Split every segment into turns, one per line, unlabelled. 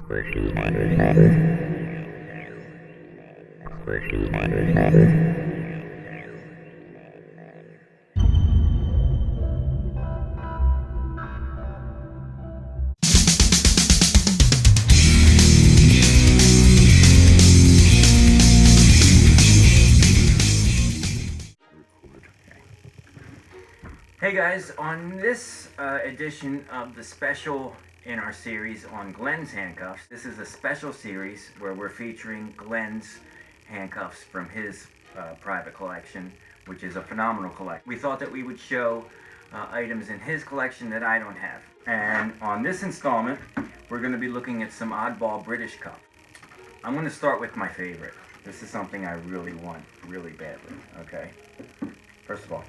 Hey guys, on this edition of the special in our series on Glenn's handcuffs, this is a special series where we're featuring Glenn's handcuffs from his private collection, which is a phenomenal collection. We thought that we would show items in his collection that I don't have. And on this installment, we're going to be looking at some oddball British cups. I'm going to start with my favorite. This is something I really want, really badly, okay? First of all,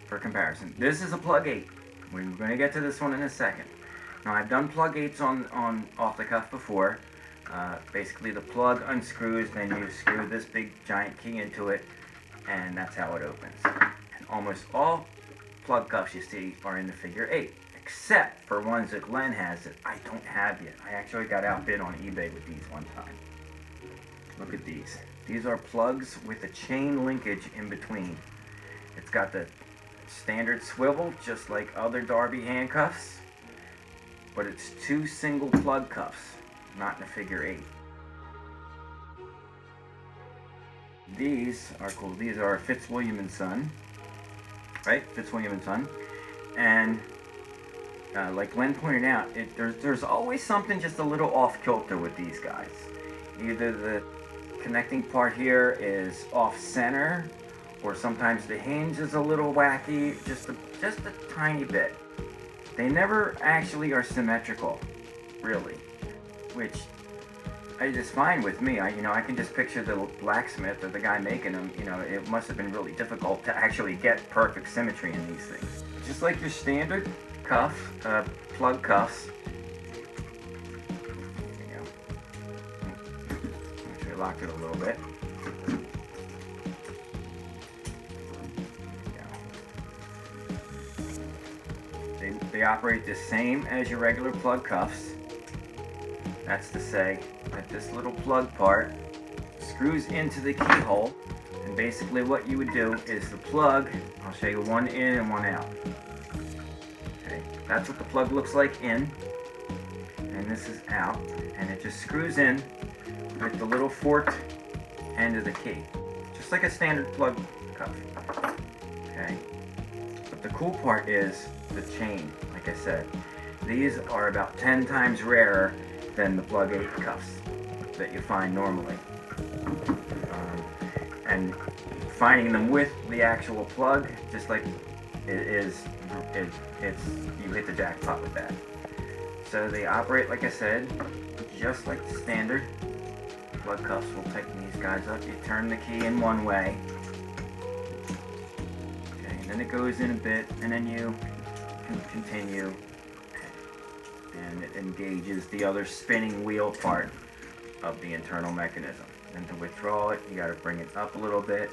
for comparison, this is a plug 8. We're going to get to this one in a second. Now, I've done plug 8s on off the cuff before. Basically, the plug unscrews, then you screw this big giant key into it, and that's how it opens. And almost all plug cuffs you see are in the figure 8, except for ones that Glenn has that I don't have yet. I actually got outbid on eBay with these one time. Look at these. These are plugs with a chain linkage in between. It's got the standard swivel, just like other Darby handcuffs, but it's 2 single plug cuffs, not in a figure 8. These are cool. These are Fitzwilliam Son, right? Fitzwilliam Son, and like Glenn pointed out, there's always something just a little off kilter with these guys. Either the connecting part here is off center, or sometimes the hinge is a little wacky, just a tiny bit. They never actually are symmetrical, really, which is fine with me. I can just picture the blacksmith or the guy making them. It must have been really difficult to actually get perfect symmetry in these things. Just like your standard cuff, plug cuffs. There you go. Actually locked it a little bit. They operate the same as your regular plug cuffs. That's to say that this little plug part screws into the keyhole, and basically what you would do is the plug, I'll show you one in and one out. Okay, that's what the plug looks like in, and this is out, and it just screws in with the little forked end of the key, just like a standard plug cuff. Okay, but the cool part is the chain. Like I said, these are about 10 times rarer than the plug 8 cuffs that you find normally. And finding them with the actual plug, just like it's you hit the jackpot with that. So they operate, like I said, just like the standard plug cuffs. We'll tighten these guys up. You turn the key in one way, okay, and then it goes in a bit, and then you continue, and it engages the other spinning wheel part of the internal mechanism. And to withdraw it, you got to bring it up a little bit,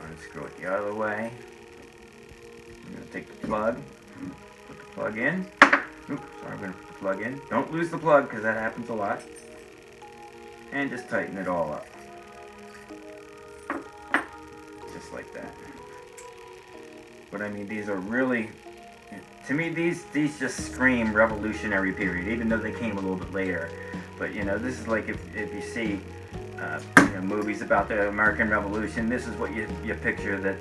unscrew it the other way. I'm going to take the plug, put the plug in. Oops, sorry, I'm going to put the plug in. Don't lose the plug because that happens a lot. And just tighten it all up. Just like that. But I mean, these are really, to me, these just scream revolutionary period, even though they came a little bit later. But this is like if you see movies about the American Revolution, this is what you picture that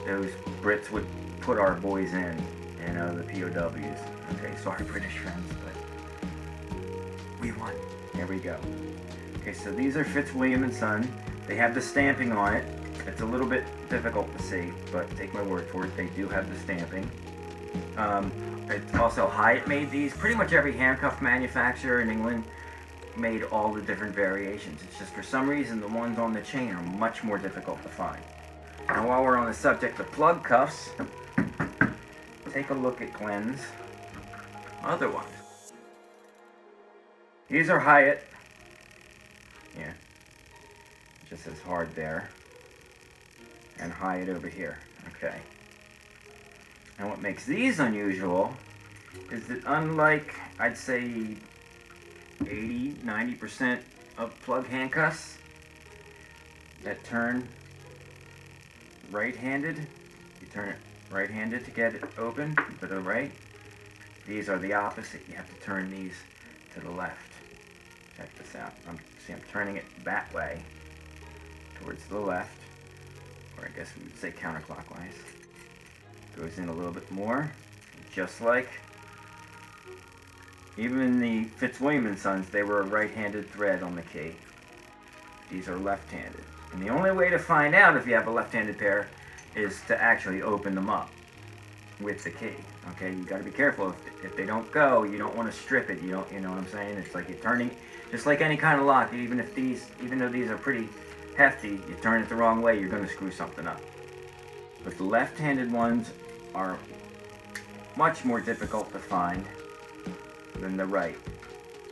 those Brits would put our boys in, the POWs. Okay, sorry British friends, but we won. Here we go. Okay, so these are Fitzwilliam Son. They have the stamping on it. It's a little bit difficult to see, but take my word for it, they do have the stamping. It's also Hyatt made these. Pretty much every handcuff manufacturer in England made all the different variations. It's just for some reason the ones on the chain are much more difficult to find. Now while we're on the subject of plug cuffs, take a look at Glenn's other ones. These are Hyatt. Yeah, it just says hard there. And Hyatt over here. Okay. And what makes these unusual is that unlike, I'd say, 80–90% of plug handcuffs that turn right-handed. You turn it right-handed to get it open to the right. These are the opposite. You have to turn these to the left. Check this out. I'm turning it that way towards the left, or I guess we would say counterclockwise. Goes in a little bit more, just like even the Fitzwilliam Sons, they were a right-handed thread on the key. These are left-handed. And the only way to find out if you have a left-handed pair is to actually open them up with the key. Okay, you got to be careful. If they don't go, you don't want to strip it. You know what I'm saying? It's like you're turning, just like any kind of lock. Even though these are pretty hefty, you turn it the wrong way, you're going to screw something up. But the left-handed ones are much more difficult to find than the right.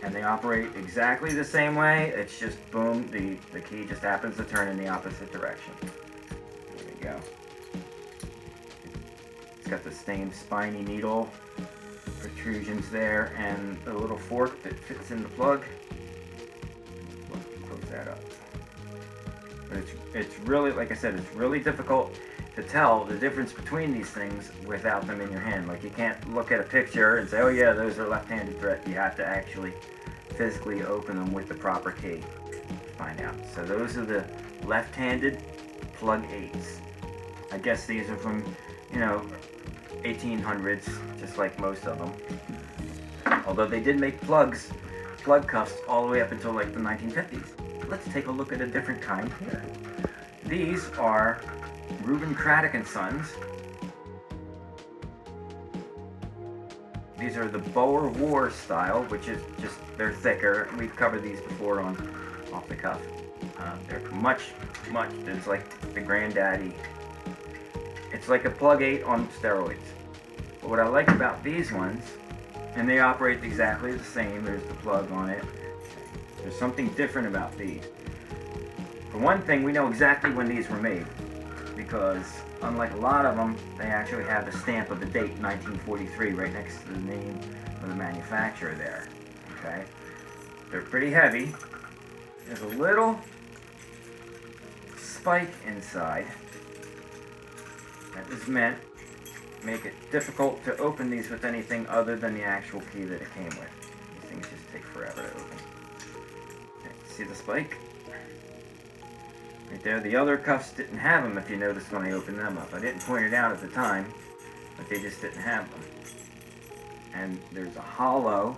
And they operate exactly the same way. It's just boom, the key just happens to turn in the opposite direction. There we go. It's got the same spiny needle protrusions there and a little fork that fits in the plug. Close that up. But it's really, like I said, it's really difficult to tell the difference between these things without them in your hand. Like, you can't look at a picture and say, oh yeah, those are left-handed thread. You have to actually physically open them with the proper key to find out. So those are the left-handed plug 8s. I guess these are from, 1800s, just like most of them. Although they did make plug cuffs all the way up until like the 1950s. Let's take a look at a different kind here. These are Craddock & Sons. These are the Boer War style, which is just, they're thicker. We've covered these before on Off the Cuff. They're much, it's like the granddaddy. It's like a plug 8 on steroids. But what I like about these ones, and they operate exactly the same, there's the plug on it. There's something different about these. For one thing, we know exactly when these were made, because unlike a lot of them, they actually have a stamp of the date 1943 right next to the name of the manufacturer there. Okay, they're pretty heavy. There's a little spike inside that was meant to make it difficult to open these with anything other than the actual key that it came with. These things just take forever to open. Okay, see the spike? Right there, the other cuffs didn't have them, if you noticed when I opened them up. I didn't point it out at the time, but they just didn't have them. And there's a hole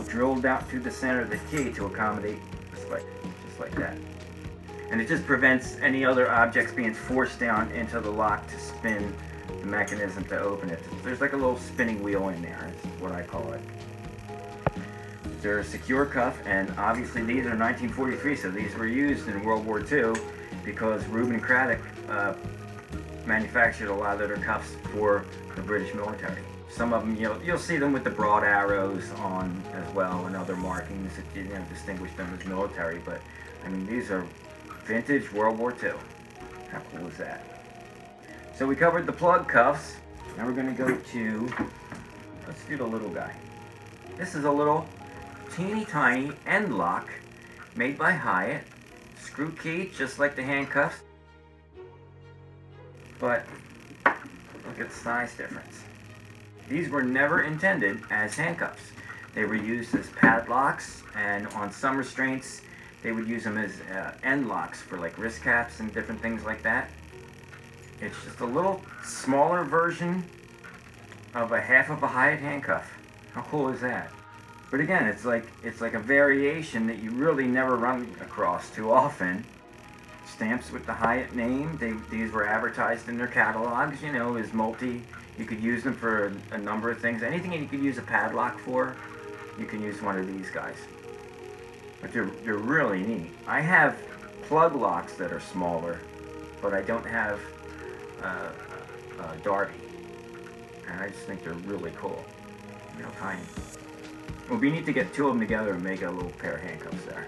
drilled out through the center of the key to accommodate the spike, just like that. And it just prevents any other objects being forced down into the lock to spin the mechanism to open it. There's like a little spinning wheel in there, is what I call it. They're a secure cuff, and obviously these are 1943, so these were used in World War II because Craddock manufactured a lot of their cuffs for the British military. Some of them, you'll see them with the broad arrows on as well, and other markings that distinguish them as military. But I mean, these are vintage World War II. How cool is that? So we covered the plug cuffs. Now we're going to go to, let's do the little guy. This is a little teeny tiny end lock made by Hyatt. Screw key, just like the handcuffs. But look at the size difference. These were never intended as handcuffs. They were used as padlocks, and on some restraints they would use them as end locks for like wrist caps and different things like that. It's just a little smaller version of a half of a Hyatt handcuff. How cool is that? But again, it's like a variation that you really never run across too often. Stamps with the Hyatt name. These were advertised in their catalogs, as multi. You could use them for a number of things. Anything you could use a padlock for, you can use one of these guys. But they're really neat. I have plug locks that are smaller, but I don't have Darby. And I just think they're really cool. Tiny. It would be neat to get two of them together and make a little pair of handcuffs there.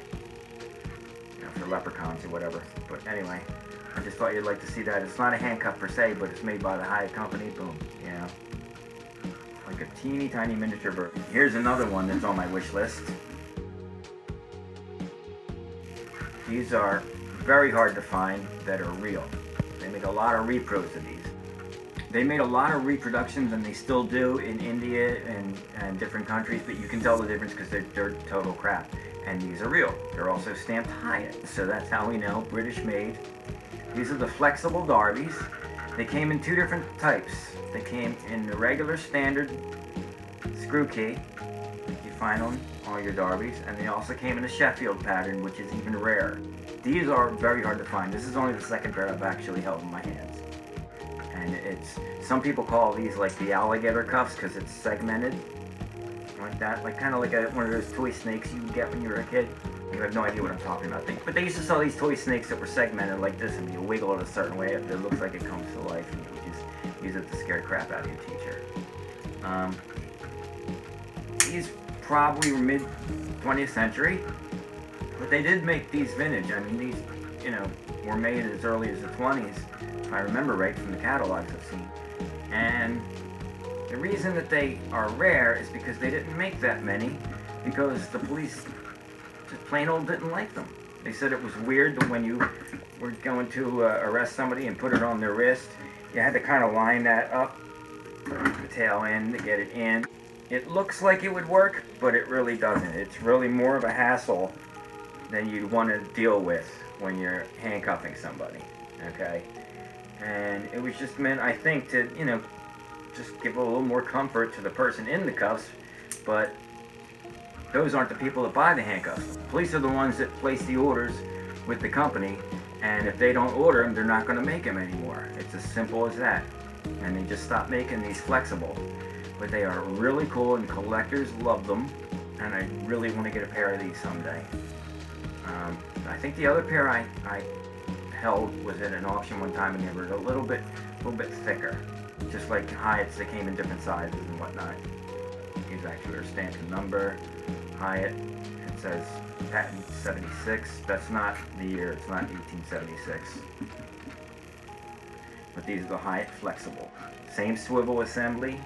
For leprechauns or whatever. But anyway, I just thought you'd like to see that. It's not a handcuff per se, but it's made by the Hyatt company. Boom. Like a teeny tiny miniature version. Here's another one that's on my wish list. These are very hard to find that are real. They make a lot of repros of these. They made a lot of reproductions, and they still do in India and different countries, but you can tell the difference because they're total crap. And these are real. They're also stamped Hyatt, so that's how we know, British made. These are the flexible Darbys. They came in two different types. They came in the regular standard screw key, you find on all your Darbys, and they also came in a Sheffield pattern, which is even rarer. These are very hard to find. This is only the second pair I've actually held in my hands. And some people call these like the alligator cuffs because it's segmented like that, like kind of like one of those toy snakes you get when you were a kid. You have no idea what I'm talking about. But they used to sell these toy snakes that were segmented like this, and you wiggle it a certain way, it looks like it comes to life, and you just use it to scare the crap out of your teacher. These probably were mid 20th century, but they did make these vintage. I mean, these, were made as early as the 20s, if I remember right from the catalogs I've seen. And the reason that they are rare is because they didn't make that many, because the police just plain old didn't like them. They said it was weird that when you were going to arrest somebody and put it on their wrist, you had to kind of line that up, the tail end to get it in. It looks like it would work, but it really doesn't. It's really more of a hassle than you'd want to deal with when you're handcuffing somebody, okay? And it was just meant, I think, to, just give a little more comfort to the person in the cuffs, but those aren't the people that buy the handcuffs. The police are the ones that place the orders with the company, and if they don't order them, they're not going to make them anymore. It's as simple as that. And they just stopped making these flexible. But they are really cool, and collectors love them, and I really want to get a pair of these someday. I think the other pair I held was at an auction one time, and they were a little bit thicker, just like Hyatts. They came in different sizes and whatnot. These actually are stamped a number, Hyatt. It says patent 76. That's not the year. It's not 1876. But these are the Hyatt flexible. Same swivel assembly.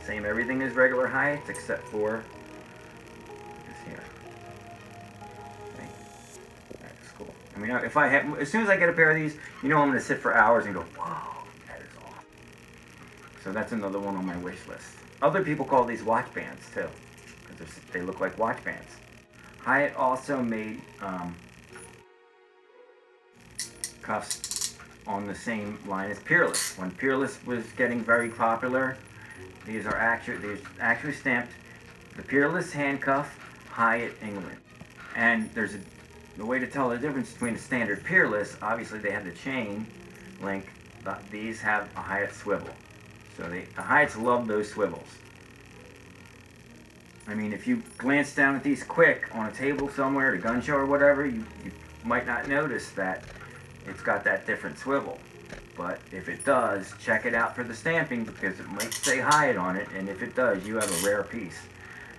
Same everything as regular Hyatts except for this here. Okay. That's cool. I mean, as soon as I get a pair of these, I'm going to sit for hours and go, whoa, that is awesome. So that's another one on my wish list. Other people call these watch bands too, because they look like watch bands. Hyatt also made cuffs on the same line as Peerless. When Peerless was getting very popular, these actually stamped the Peerless handcuff, Hyatt England. And there's the way to tell the difference between a standard Peerless. Obviously, they have the chain link. These have a Hyatt swivel. So the Hyatts love those swivels. I mean, if you glance down at these quick on a table somewhere at a gun show or whatever, you might not notice that it's got that different swivel. But if it does, check it out for the stamping, because it might say Hyatt on it, and if it does, you have a rare piece.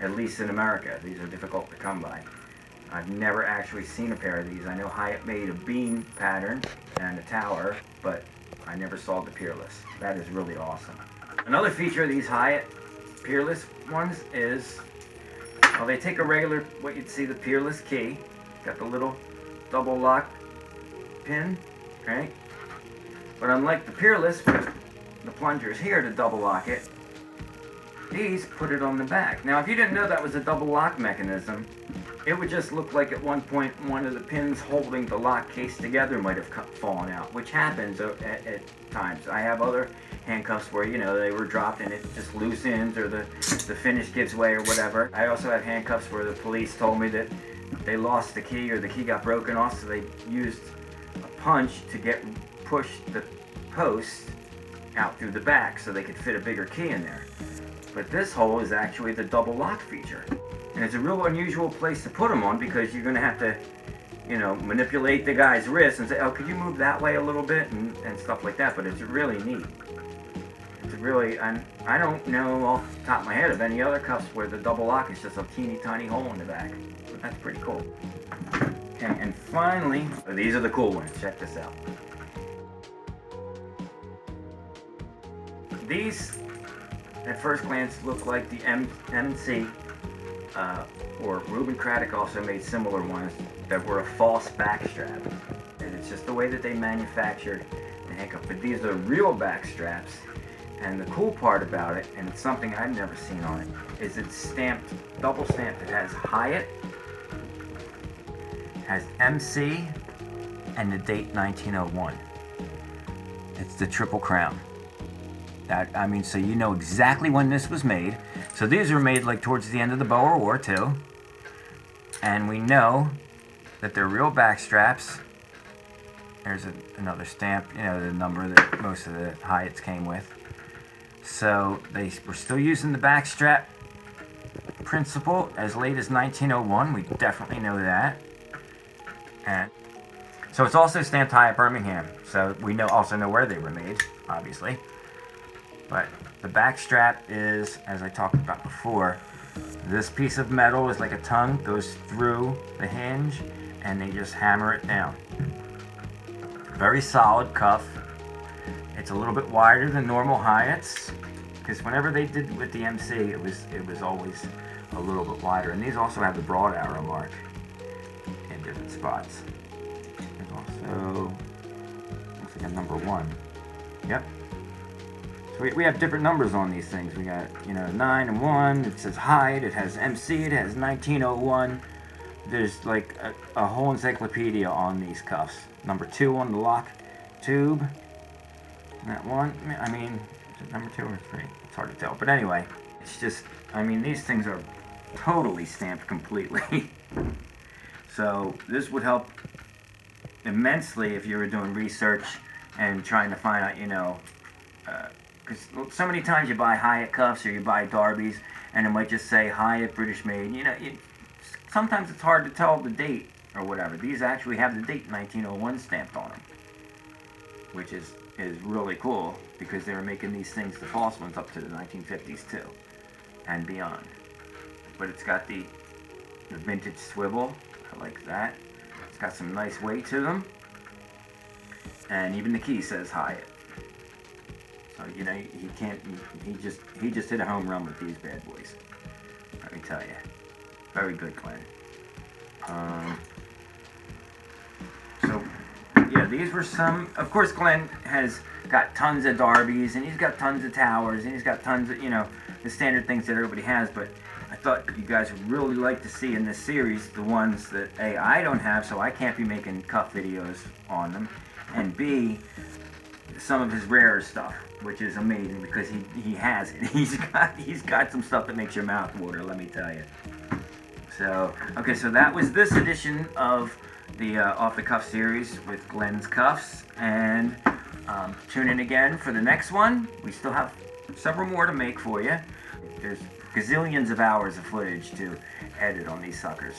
At least in America. These are difficult to come by. I've never actually seen a pair of these. I know Hyatt made a beam pattern and a tower, but I never saw the Peerless. That is really awesome. Another feature of these Hyatt Peerless ones is, well, they take a regular, what you'd see the Peerless key, got the little double lock pin, right? But unlike the Peerless, with the plungers here to double lock it, these put it on the back. Now, if you didn't know that was a double lock mechanism, it would just look like at one point one of the pins holding the lock case together might have fallen out, which happens at times. I have other handcuffs where, they were dropped and it just loosens, or the finish gives way or whatever. I also have handcuffs where the police told me that they lost the key, or the key got broken off, so they used a punch to push the post out through the back so they could fit a bigger key in there. But this hole is actually the double lock feature. And it's a real unusual place to put them on, because you're going to have to, manipulate the guy's wrist and say, oh, could you move that way a little bit, and stuff like that. But it's really neat. It's really, I don't know off the top of my head of any other cuffs where the double lock is just a teeny tiny hole in the back. But that's pretty cool. Okay, and finally, these are the cool ones. Check this out. These, at first glance, look like the M&C or Reuben Craddock also made similar ones that were a false backstrap. And it's just the way that they manufactured the handcuff. But these are real back straps. And the cool part about it, and it's something I've never seen on it, is it's stamped, double stamped. It has Hyatt, has MC, and the date 1901. It's the Triple Crown. I mean, so you know exactly when this was made. So these were made like towards the end of the Boer War too. And we know that they're real back straps. There's another stamp, you know, the number that most of the Hyatts came with. So they were still using the back strap principle as late as 1901. We definitely know that. And so it's also stamped Hyatt Birmingham. So we also know where they were made, obviously. But the back strap is, as I talked about before, this piece of metal is like a tongue, goes through the hinge, and they just hammer it down. Very solid cuff. It's a little bit wider than normal Hyatts, because whenever they did with the MC, it was always a little bit wider. And these also have the broad arrow mark in different spots. There's also, looks like a number 1. Yep. So we have different numbers on these things. We got, you know, 9 and 1. It says Hyatt. It has MC. It has 1901. There's like a whole encyclopedia on these cuffs. Number 2 on the lock tube. That one, I mean, is it number 2 or 3? It's hard to tell. But anyway, it's just, I mean, these things are totally stamped completely. So this would help immensely if you were doing research and trying to find out, you know, because so many times you buy Hyatt cuffs or you buy Darbys and it might just say Hyatt British made. You know, sometimes it's hard to tell the date or whatever. These actually have the date 1901 stamped on them, which is really cool because they were making these things, the false ones, up to the 1950s too and beyond. But it's got the vintage swivel. I like that. It's got some nice weight to them, and even the key says Hyatt. So you know he just hit a home run with these bad boys. Let me tell you, very good, Glenn. So yeah, these were some. Of course, Glenn has got tons of Darbys, and he's got tons of towers, and he's got tons of, you know, the standard things that everybody has. But I thought you guys would really like to see in this series the ones that A, I don't have, so I can't be making cuff videos on them, and B, some of his rarer stuff, which is amazing because he has it. He's got some stuff that makes your mouth water, let me tell you. So okay, so that was this edition of the Off the Cuff series with Glenn's cuffs, and tune in again for the next one. We still have several more to make for you. There's gazillions of hours of footage to edit on these suckers.